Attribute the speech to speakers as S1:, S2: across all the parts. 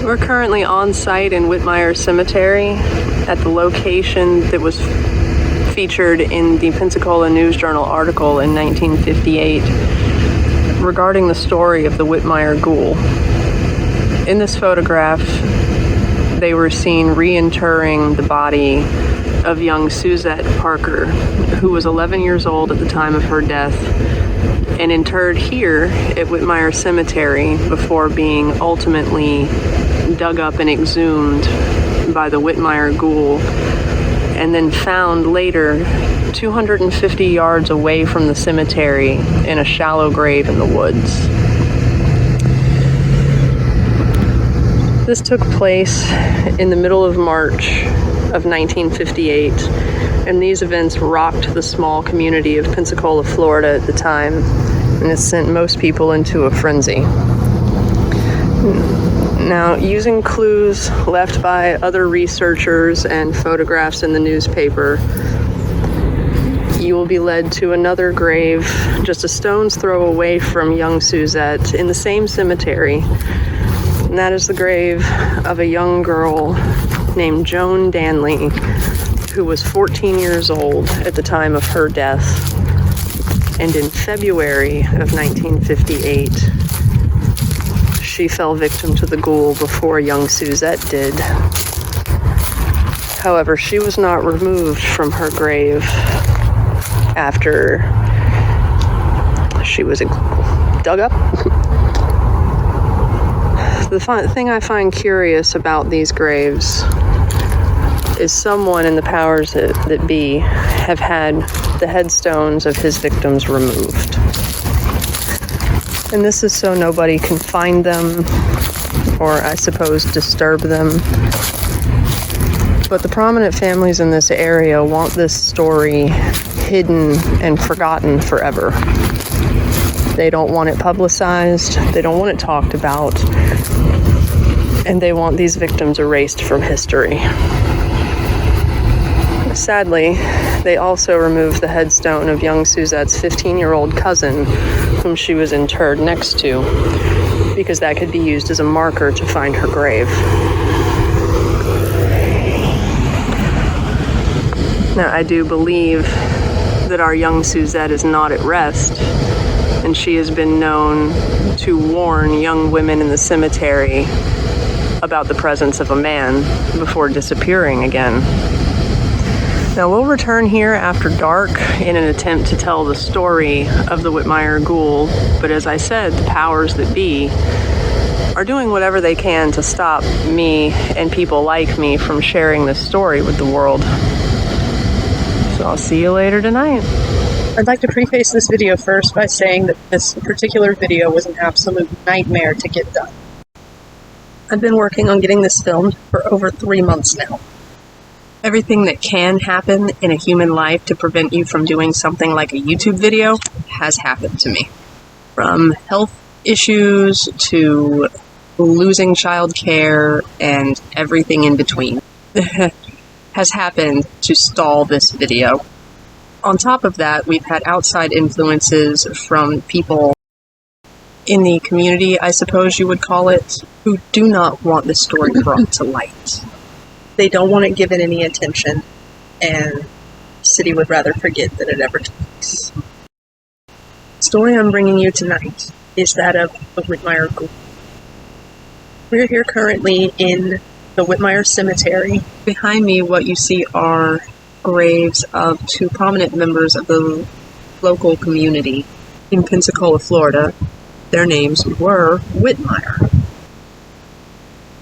S1: We're currently on site in Whitmire Cemetery at the location that was featured in the Pensacola News Journal article in 1958 regarding the story of the Whitmire Ghoul. In this photograph, they were seen reinterring the body of young Suzette Parker, who was 11 years old at the time of her death, and interred here at Whitmire Cemetery before being ultimately dug up and exhumed by the Whitmire Ghoul, and then found later 250 yards away from the cemetery in a shallow grave in the woods. This took place in the middle of March of 1958, and these events rocked the small community of Pensacola, Florida at the time, and it sent most people into a frenzy. Now, using clues left by other researchers and photographs in the newspaper, you will be led to another grave just a stone's throw away from young Suzette in the same cemetery, and that is the grave of a young girl named Joan Danley, who was 14 years old at the time of her death. And in February of 1958, she fell victim to the ghoul before young Suzette did. However, she was not removed from her grave after she was dug up. The thing I find curious about these graves is someone in the powers that be have had the headstones of his victims removed. And this is so nobody can find them, or I suppose disturb them. But the prominent families in this area want this story hidden and forgotten forever. They don't want it publicized, they don't want it talked about, and they want these victims erased from history. Sadly, they also removed the headstone of young Suzette's 15-year-old cousin, whom she was interred next to, because that could be used as a marker to find her grave. Now, I do believe that our young Suzette is not at rest, and she has been known to warn young women in the cemetery about the presence of a man before disappearing again. Now, we'll return here after dark in an attempt to tell the story of the Whitmire Ghoul, but as I said, the powers that be are doing whatever they can to stop me and people like me from sharing this story with the world. So I'll see you later tonight.
S2: I'd like to preface this video first by saying that this particular video was an absolute nightmare to get done. I've been working on getting this filmed for over 3 months now. Everything that can happen in a human life to prevent you from doing something like a YouTube video has happened to me. From health issues to losing childcare and everything in between has happened to stall this video. On top of that, we've had outside influences from people in the community, I suppose you would call it, who do not want this story brought to light. They don't want it given any attention, and the city would rather forget that it ever took place. The story I'm bringing you tonight is that of the Whitmire Ghoul. We're here currently in the Whitmire Cemetery. Behind me, what you see are graves of two prominent members of the local community in Pensacola, Florida. Their names were Whitmire.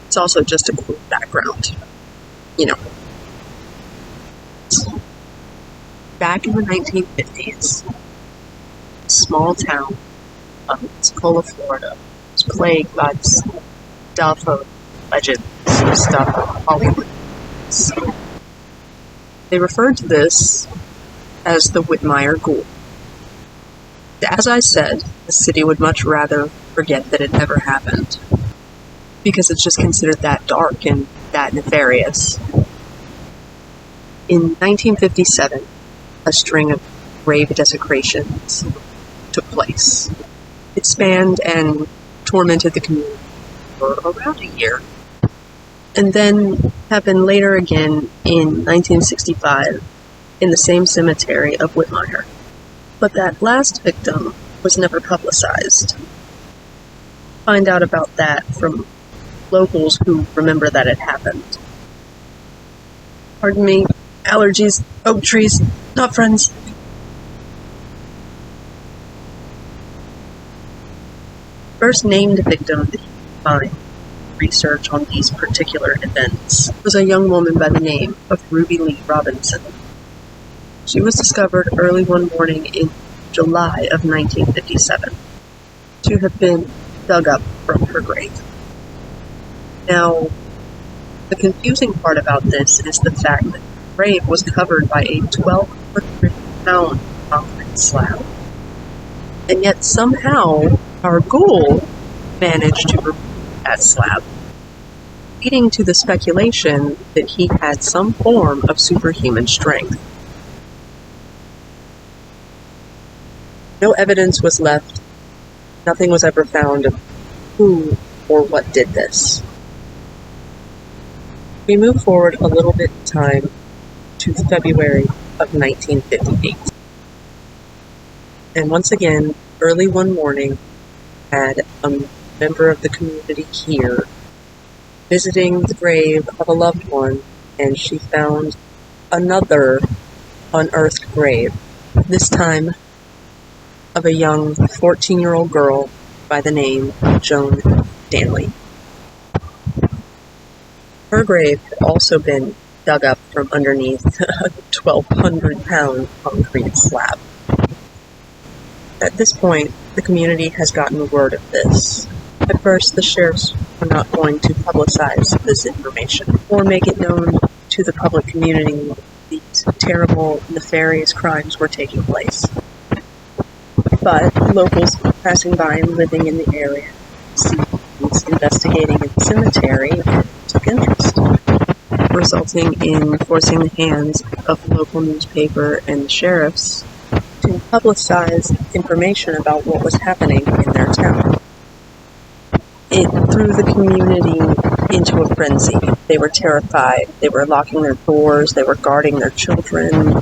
S2: It's also just a cool background. You know. Back in the 1950s, a small town of Pensacola, Florida was plagued by stuff of legends, stuff of Hollywood. They referred to this as the Whitmire Ghoul. As I said, the city would much rather forget that it ever happened, because it's just considered that dark and that nefarious. In 1957, a string of grave desecrations took place. It spanned and tormented the community for around a year. and then happened later again in 1965 in the same cemetery of Whitmire. But that last victim was never publicized. Find out about that from locals who remember that it happened. Pardon me, allergies, oak trees, not friends. First named victim that you can find research on these particular events was a young woman by the name of Ruby Lee Robinson. She was discovered early one morning in July of 1957 to have been dug up from her grave. Now, the confusing part about this is the fact that the grave was covered by a 1,200-pound concrete slab. And yet somehow our ghoul managed to remove that slab, leading to the speculation that he had some form of superhuman strength. No evidence was left. Nothing was ever found of who or what did this. We move forward a little bit in time to February of 1958. And once again, early one morning, had a member of the community here visiting the grave of a loved one, and she found another unearthed grave, this time of a young 14-year-old girl by the name of Joan Danley. Her grave had also been dug up from underneath a 1,200-pound concrete slab. At this point, the community has gotten word of this. At first, the sheriffs were not going to publicize this information or make it known to the public community that these terrible, nefarious crimes were taking place. But locals passing by and living in the area, citizens investigating in the cemetery, took interest, resulting in forcing the hands of the local newspaper and the sheriffs to publicize information about what was happening in their town. It threw the community into a frenzy. They were terrified. They were locking their doors. They were guarding their children.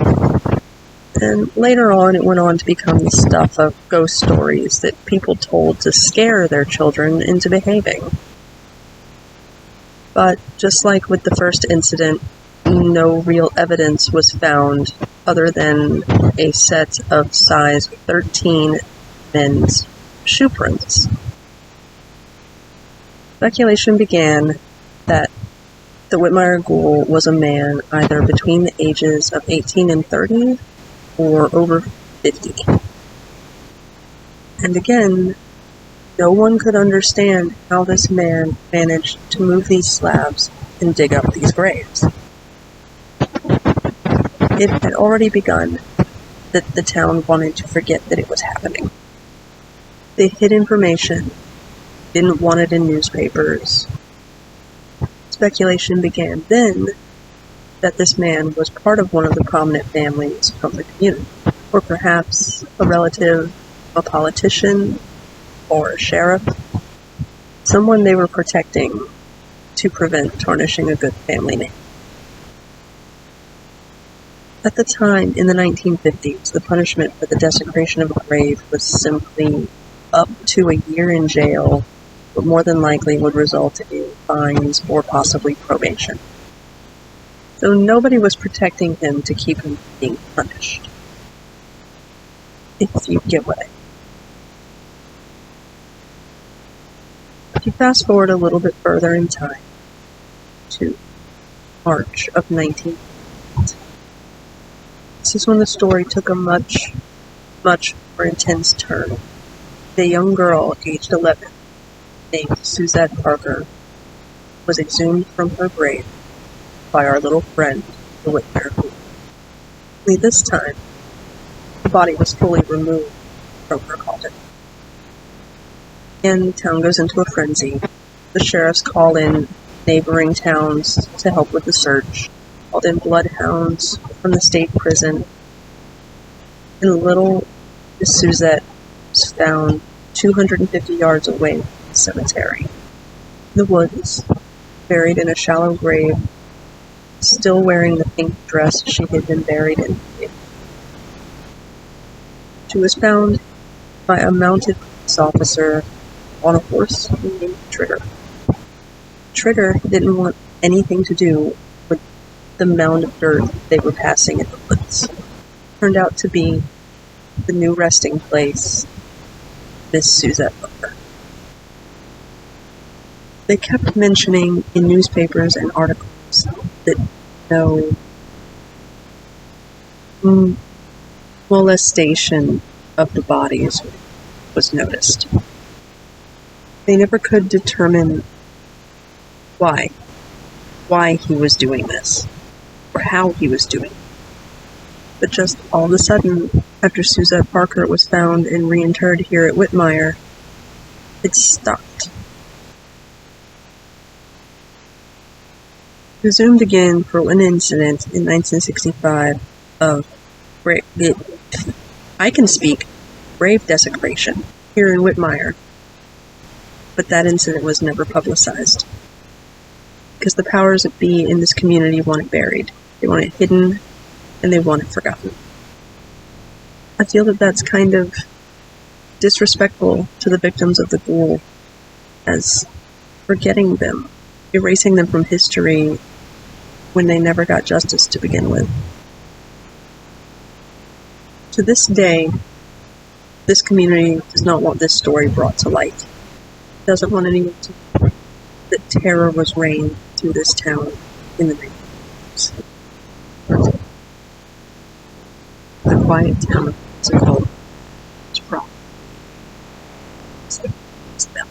S2: And later on, it went on to become the stuff of ghost stories that people told to scare their children into behaving. But just like with the first incident, no real evidence was found other than a set of size 13 men's shoe prints. Speculation began that the Whitmire Ghoul was a man either between the ages of 18 and 30 or over 50. And again, no one could understand how this man managed to move these slabs and dig up these graves. It had already begun that the town wanted to forget that it was happening. They hid information, didn't want it in newspapers. Speculation began then that this man was part of one of the prominent families from the community, or perhaps a relative, a politician, or a sheriff, someone they were protecting to prevent tarnishing a good family name. At the time, in the 1950s, the punishment for the desecration of a grave was simply up to a year in jail, but more than likely would result in fines or possibly probation. So nobody was protecting him to keep him from being punished. If you get what I mean. If you fast forward a little bit further in time to March of 1958, this is when the story took a much more intense turn. The young girl, aged 11, named Suzette Parker, was exhumed from her grave by our little friend, the Whitmire Ghoul. Only this time, the body was fully removed from her coffin. And the town goes into a frenzy. The sheriffs call in neighboring towns to help with the search, called in bloodhounds from the state prison, and little Miss Suzette was found 250 yards away from the cemetery, in the woods, buried in a shallow grave, still wearing the pink dress she had been buried in. She was found by a mounted police officer on a horse named Trigger. Trigger didn't want anything to do with the mound of dirt they were passing in the woods. Turned out to be the new resting place, Miss Suzette Butler. They kept mentioning in newspapers and articles that no molestation of the bodies was noticed. They never could determine why he was doing this, or how he was doing it. But just all of a sudden, after Suzette Parker was found and reinterred here at Whitmire, it stopped. Resumed again for an incident in 1965 of grave desecration here in Whitmire, but that incident was never publicized because the powers that be in this community want it buried. They want it hidden, and they want it forgotten. I feel that that's kind of disrespectful to the victims of the ghoul, as forgetting them, erasing them from history when they never got justice to begin with. To this day, this community does not want this story brought to light. It doesn't want anyone to know that terror was reigned through this town in the 1980s. The quiet town of Pensacola is problem. It's them.